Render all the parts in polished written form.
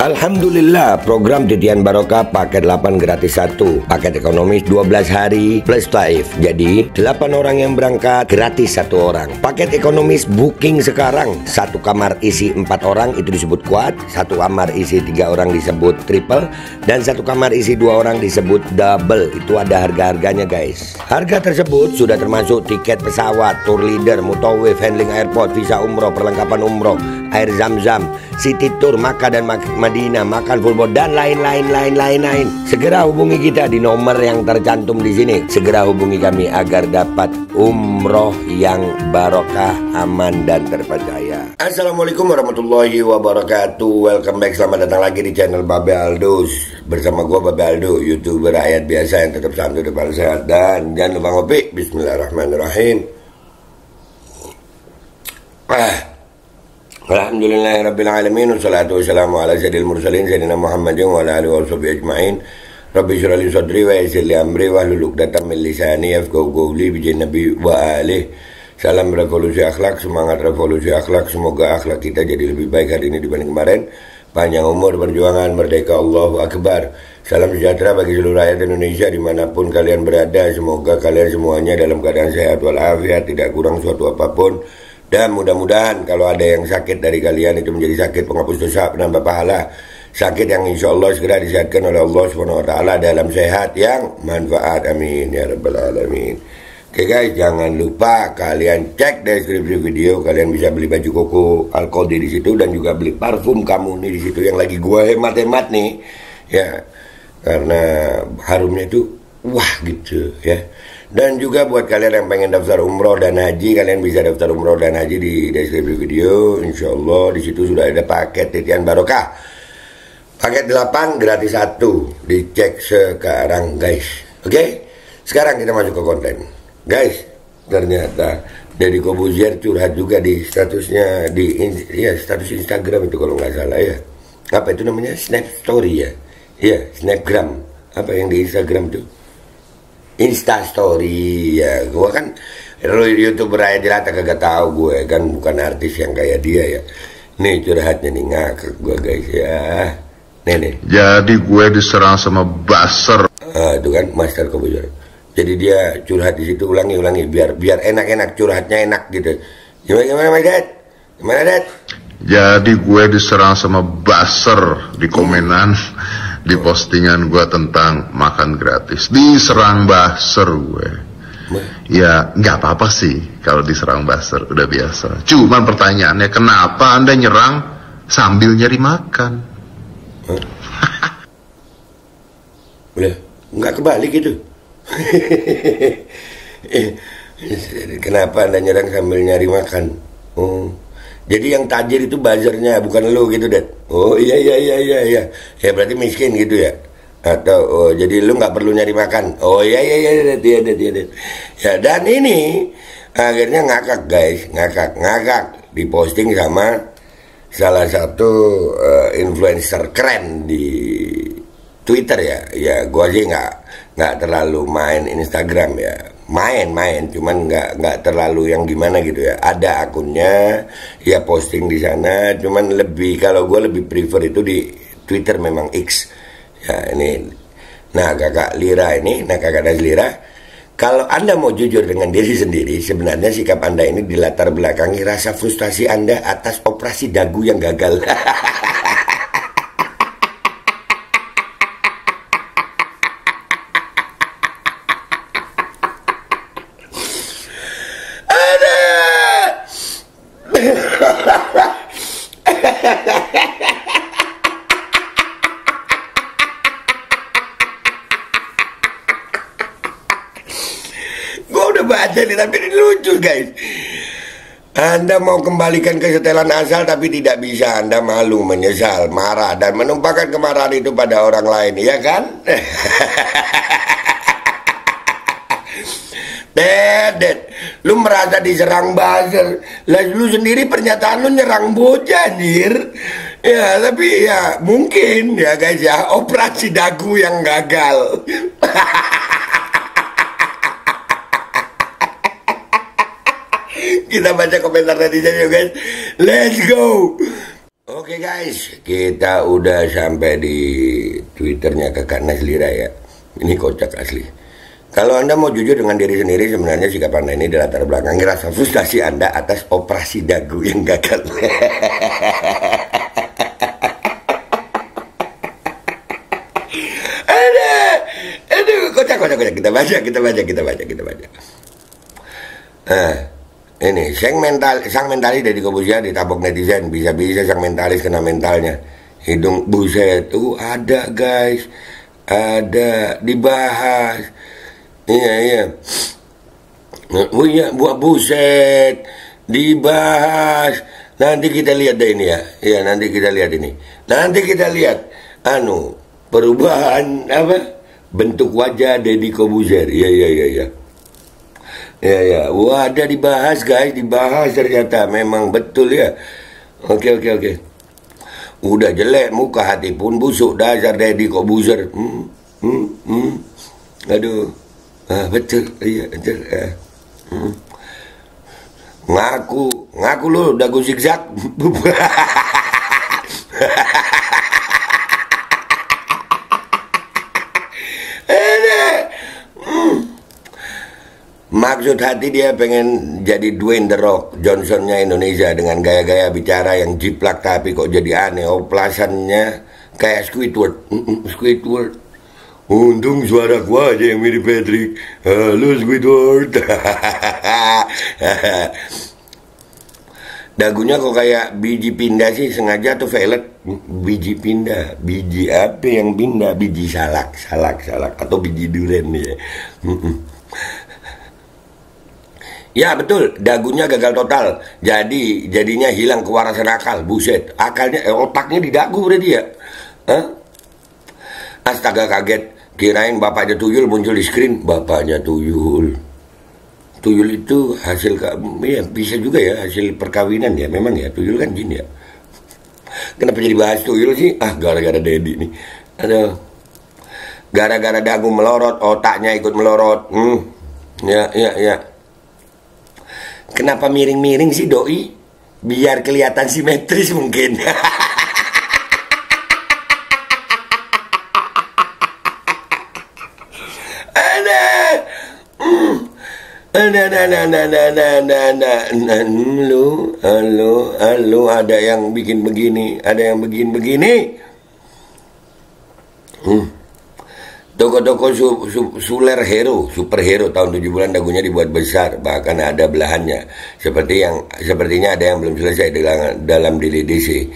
Alhamdulillah, program Titian Barokah paket 8 gratis 1, paket ekonomis 12 hari plus taif. Jadi 8 orang yang berangkat gratis 1 orang. Paket ekonomis booking sekarang, 1 kamar isi 4 orang itu disebut quad, 1 kamar isi 3 orang disebut triple, dan 1 kamar isi 2 orang disebut double. Itu ada harga-harganya guys. Harga tersebut sudah termasuk tiket pesawat, tour leader, mutawif, handling airport, visa umroh, perlengkapan umroh, air zam-zam, city tour, Makkah dan Madinah, makan full board, dan lain-lain. Segera hubungi kita di nomor yang tercantum di sini. Segera hubungi kami agar dapat umroh yang barokah, aman dan terpercaya. Assalamualaikum warahmatullahi wabarakatuh. Welcome back, selamat datang lagi di channel Babe Aldus. Bersama gua Babe Aldo, YouTuber rakyat biasa yang tetap santuy depan sehat. Dan jangan lupa ngopi. Bismillahirrahmanirrahim. Alhamdulillahirrabbilalamin. Wassalatu wassalamu ala sayyidil mursalin Sayyidina Muhammadin wa ala alihi wa sahbihi ajma'in. Rabbi syrah li sadri wa yassir li amri wahlul 'uqdatam min lisani yafqahu qawli bi nabi wa alihi. Salam revolusi akhlak, semangat revolusi akhlak. Semoga akhlak kita jadi lebih baik hari ini dibanding kemarin. Panjang umur, perjuangan, merdeka, Allahu Akbar. Salam sejahtera bagi seluruh rakyat Indonesia dimanapun kalian berada. Semoga kalian semuanya dalam keadaan sehat walafiat, tidak kurang suatu apapun. Dan mudah-mudahan kalau ada yang sakit dari kalian itu menjadi sakit penghapus dosa, penambah pahala, sakit yang insya Allah segera disehatkan oleh Allah SWT dalam sehat yang manfaat, amin ya rabbal alamin. Oke guys, jangan lupa kalian cek deskripsi video, kalian bisa beli baju koko Alkodi di situ dan juga beli parfum kamu nih di situ yang lagi gua hemat-hemat nih ya, karena harumnya itu wah gitu ya. Dan juga buat kalian yang pengen daftar umroh dan haji, kalian bisa daftar umroh dan haji di deskripsi video. Insya Allah di situ sudah ada paket Titian Barokah, paket 8 gratis 1. Dicek sekarang guys. Oke, sekarang kita masuk ke konten guys. Ternyata Deddy Corbuzier curhat juga di statusnya status Instagram itu kalau nggak salah ya. Apa itu namanya, snap story ya? Iya, snapgram. Apa yang di Instagram tuh? Insta story ya. Gua kan YouTuber rakyat jelata, kagak tahu gue kan, bukan artis yang kayak dia ya. Nih curhatnya nih, ngakak gue guys ya. Nih. Jadi gue diserang sama buzzer. Itu kan Master Corbuzier. Jadi dia curhat di situ, ulangi biar enak-enak, curhatnya enak gitu. Gimana Dad? Gimana Dad? Jadi gue diserang sama buzzer di komenan, di postingan gue tentang makan gratis. Diserang buzzer gue. Ya nggak apa-apa sih kalau diserang buzzer, udah biasa. Cuman pertanyaannya, kenapa Anda nyerang sambil nyari makan? Udah nggak kebalik gitu. Kenapa Anda nyerang sambil nyari makan? Jadi yang tajir itu buzzernya, bukan lo gitu, Dad. Oh iya. Ya berarti miskin gitu ya? Atau jadi lu nggak perlu nyari makan? Oh iya, Dad. Ya, dan ini akhirnya ngakak guys, ngakak diposting sama salah satu influencer keren di Twitter ya. Ya gua sih nggak terlalu main Instagram ya. Main cuman nggak terlalu yang gimana gitu ya. Ada akunnya ya, posting di sana, cuman kalau gue lebih prefer itu di Twitter, memang X ya. Ini nah kakak Nazlira, kalau Anda mau jujur dengan diri sendiri, sebenarnya sikap Anda ini dilatar belakangi rasa frustasi Anda atas operasi dagu yang gagal. Gue udah baca nih, tapi ini lucu guys. Anda mau kembalikan kesetelan asal tapi tidak bisa. Anda malu, menyesal, marah, dan menumpahkan kemarahan itu pada orang lain, ya kan? Dad, lu merasa diserang buzzer, lah lu sendiri pernyataan lu nyerang bocah anjir. Ya tapi ya mungkin ya guys ya, operasi dagu yang gagal. Kita baca komentar netizen ya guys. Let's go. Oke guys, kita udah sampai di Twitternya Kakak Nazlira ya. Ini kocak asli. Kalau Anda mau jujur dengan diri sendiri, sebenarnya sikap Anda ini dilatar belakangi rasa frustasi Anda atas operasi dagu yang gagal. Aduh, kocak. Kita baca. Ini sang mentalis Deddy Corbuzier ditabok netizen, bisa-bisa sang mentalis kena mentalnya. Hidung buset, ada guys, ada dibahas. Iya. Buat buset, dibahas. Nanti kita lihat deh ini ya. Iya, nanti kita lihat ini. Nanti kita lihat perubahan bentuk wajah Deddy Corbuzier. Iya. Ya, wah ada dibahas guys, dibahas ternyata memang betul ya. Oke. Udah jelek muka, hati pun busuk, dasar Deddy Corbuzier. Aduh, betul, iya betul. Ngaku lu dagu zigzag. Maksud hati dia pengen jadi Dwayne The Rock Johnsonnya Indonesia dengan gaya-gaya bicara yang jiplak tapi kok jadi aneh. Oplasannya kayak Squidward. Untung suara gua aja yang mirip Patrick. Halo Squidward. Dagunya kok kayak biji pindah sih, sengaja atau velet? Biji pindah, biji apa yang pindah? Biji salak atau biji durian ya. Ya betul, dagunya gagal total. Jadinya hilang kewarasan akal. Buset, akalnya otaknya di dagu berarti ya. Astaga, kaget. Kirain bapaknya tuyul muncul di screen. Bapaknya tuyul. Tuyul itu hasil ya bisa juga ya hasil perkawinan ya. Memang ya tuyul kan jin ya. Kenapa jadi bahas tuyul sih? Gara-gara Deddy nih. Aduh. Gara-gara dagu melorot, otaknya ikut melorot. Ya. Kenapa miring-miring sih doi? Biar kelihatan simetris mungkin. Halo, ada yang bikin begini, Toko-toko superhero tahun 70-an dagunya dibuat besar, bahkan ada belahannya. Sepertinya ada yang belum selesai dalam diri DC.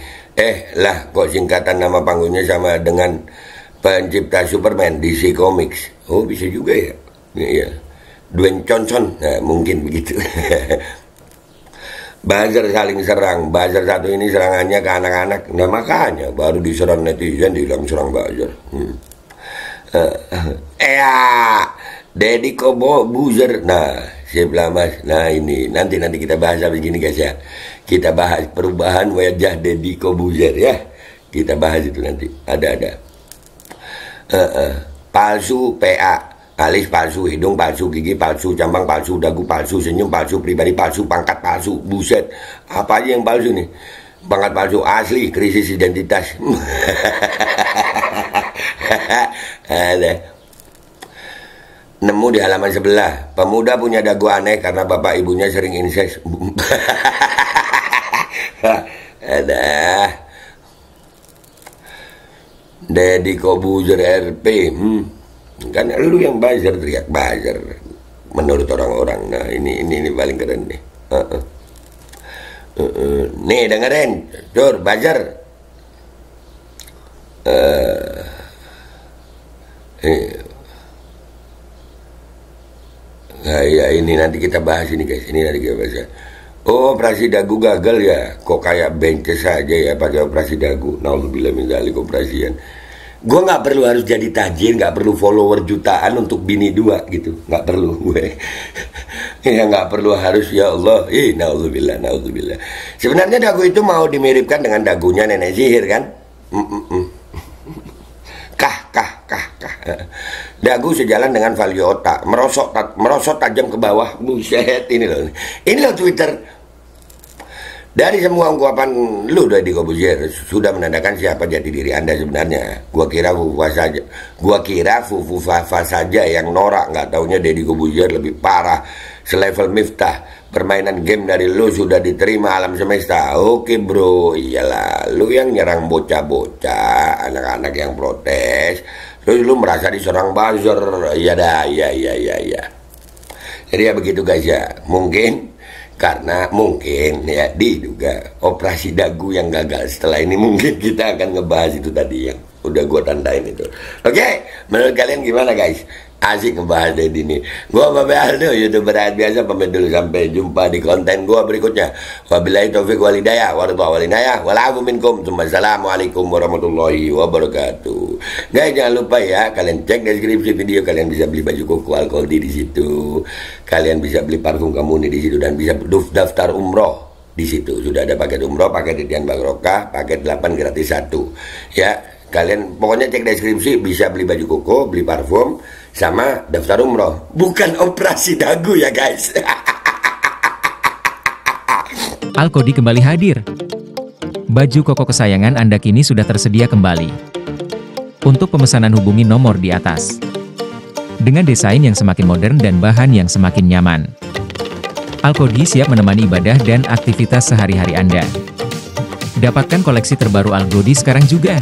Kok singkatan nama panggungnya sama dengan pencipta Superman DC Comics. Oh, bisa juga ya. Iya. Dwayne Johnson. Nah, mungkin begitu. Buzzer saling serang. Buzzer satu ini serangannya ke anak-anak. Nah, makanya baru diserang netizen dibilang serang buzzer. Deddy Corbuzier. Nah, siap mas. Nah ini nanti kita bahas habis gini guys ya. Kita bahas perubahan wajah Deddy Corbuzier ya. Kita bahas itu nanti. Ada. Palsu PA, alis palsu, hidung palsu, gigi palsu, cambang palsu, dagu palsu, senyum palsu, pribadi palsu, pangkat palsu. Buset, apa aja yang palsu nih? Pangkat palsu asli, krisis identitas. Ada. Nemu di halaman sebelah, pemuda punya dagu aneh karena bapak ibunya sering incest. Ada. Deddy Corbuzier RP. Kan lu yang buzzer, teriak buzzer menurut orang-orang. Nah ini paling keren nih. Nih dengerin, Dur, buzzer. Nah ya ini nanti kita bahas ini guys. Ini nanti kita bahas. Oh, operasi dagu gagal ya. Kok kayak bences aja ya pakai operasi dagu. Nauzubillah min dzalik operasian. Gue nggak perlu harus jadi tajir, nggak perlu follower jutaan untuk bini dua gitu, nggak perlu gue. Ya nggak perlu harus, ya Allah. Nauzubillah. Sebenarnya dagu itu mau dimiripkan dengan dagunya nenek sihir kan? Kah. Dagu sejalan dengan value otak, merosot tajam ke bawah. Buset, ini loh Twitter. Dari semua ungkapan lu Deddy Corbuzier sudah menandakan siapa jati diri Anda sebenarnya. Gua kira Fufu Fafa saja yang norak, nggak taunya Deddy Corbuzier lebih parah. Selevel Miftah, permainan game dari lu sudah diterima alam semesta. Oke bro, iyalah, lu yang nyerang bocah-bocah, anak-anak yang protes, terus lu merasa diserang buzzer. Iya dah, iya. Jadi ya begitu guys ya, mungkin karena ya diduga operasi dagu yang gagal. Setelah ini mungkin kita akan ngebahas itu tadi yang udah gue tandain itu. Oke, menurut kalian gimana guys? Asik ngebahas Deddy ini. Gua Babe Aldo, YouTuber rakyat biasa, pamit dulu, sampai jumpa di konten gua berikutnya. Wabillahi taufiq wal hidayah, walafu minkum. Wassalamualaikum warahmatullahi wabarakatuh. Guys, jangan lupa ya, kalian cek deskripsi video, kalian bisa beli baju koko Alkoldi di situ. Kalian bisa beli parfum Kamuni di situ, dan bisa daftar umroh di situ. Sudah ada paket umroh, paket Titian Barokah, paket 8 gratis 1. Ya, kalian pokoknya cek deskripsi, bisa beli baju koko, beli parfum, sama daftar umroh. Bukan operasi dagu ya guys. Alkodi kembali hadir. Baju koko kesayangan Anda kini sudah tersedia kembali. Untuk pemesanan hubungi nomor di atas. Dengan desain yang semakin modern dan bahan yang semakin nyaman, Alkodi siap menemani ibadah dan aktivitas sehari-hari Anda. Dapatkan koleksi terbaru Alkodi sekarang juga.